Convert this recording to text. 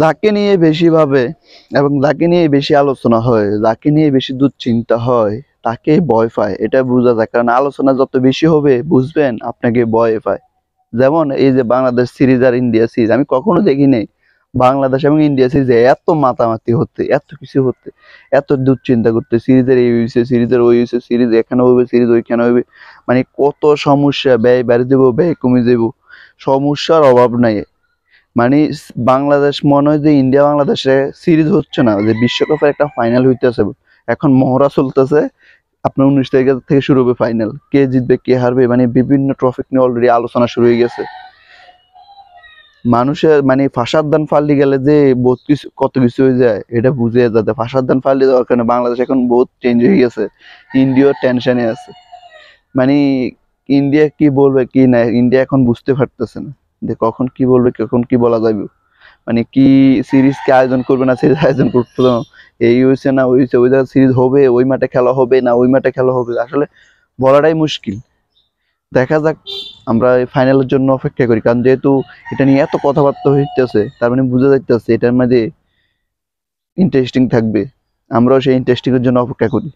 যাকে নিয়ে বেশি ভাবে এবং যাকে নিয়ে বেশি আলোচনা হয়, যাকে নিয়ে বেশি দুশ্চিন্তা হয়, তাকে ভয় পায়, এটা বোঝা যায়। কারণ আলোচনা যত বেশি হবে বুঝবেন আপনাকে ভয় পায়। যেমন এই যে বাংলাদেশ সিরিজ আর ইন্ডিয়া সিরিজ, আমি কখনো দেখিনি বাংলাদেশ এবং ইন্ডিয়া সিরিজে এত মাতামাতি হতে, এত কিছু হতে, এত দুশ্চিন্তা করতে, সিরিজের এই হয়েছে, সিরিজের ওই হয়েছে, সিরিজ এখানে হবে, সিরিজ ওইখানে হবে। মানে কত সমস্যা, ব্যয় বাড়ি দেবো, ব্যয় কমে দেবো, সমস্যার অভাব নাই। মানে বাংলাদেশ মনে হয় যে ইন্ডিয়া বাংলাদেশে সিরিজ হচ্ছে না, যে বিশ্বকাপের একটা ফাইনাল হইতেছে, এখন মহড়া চলতেছে। আপনার 19 তারিখ থেকে শুরু হবে ফাইনাল, কে জিতবে কে হারবে, মানে বিভিন্ন ট্রফিক নিয়ে অলরেডি আলোচনা শুরু হয়ে গেছে। মানুষের মানে ফাঁসার দান ফাল্লি গেলে যে বহুত কিছু কত কিছু হয়ে যায় এটা বুঝে যাতে ফাঁসার দান ফাল্লি দেওয়ার কারণে বাংলাদেশ এখন বহুত চেঞ্জ হয়ে গেছে। ইন্ডিয়ার টেনশনে আছে। মানে ইন্ডিয়া কি বলবে কি না, ইন্ডিয়া এখন বুঝতে পারতেছে না যে কখন কি বলবে, কখন কি বলা যাবে। মানে কি সিরিজ কে আয়োজন করবে না সিরিজ আয়োজন করতে না, এই হয়েছে না ওই হয়েছে, ওই জায়গায় সিরিজ হবে, ওই মাঠে খেলা হবে না ওই মাঠে খেলা হবে, আসলে বলাটাই মুশকিল। দেখা যাক, আমরা এই ফাইনালের জন্য অপেক্ষা করি, কারণ যেহেতু এটা নিয়ে এত কথাবার্তা হইতেছে তার মানে বোঝা যাইতেছে এটার মধ্যে ইন্টারেস্টিং থাকবে। আমরাও সেই ইন্টারেস্টিং এর জন্য অপেক্ষা করি।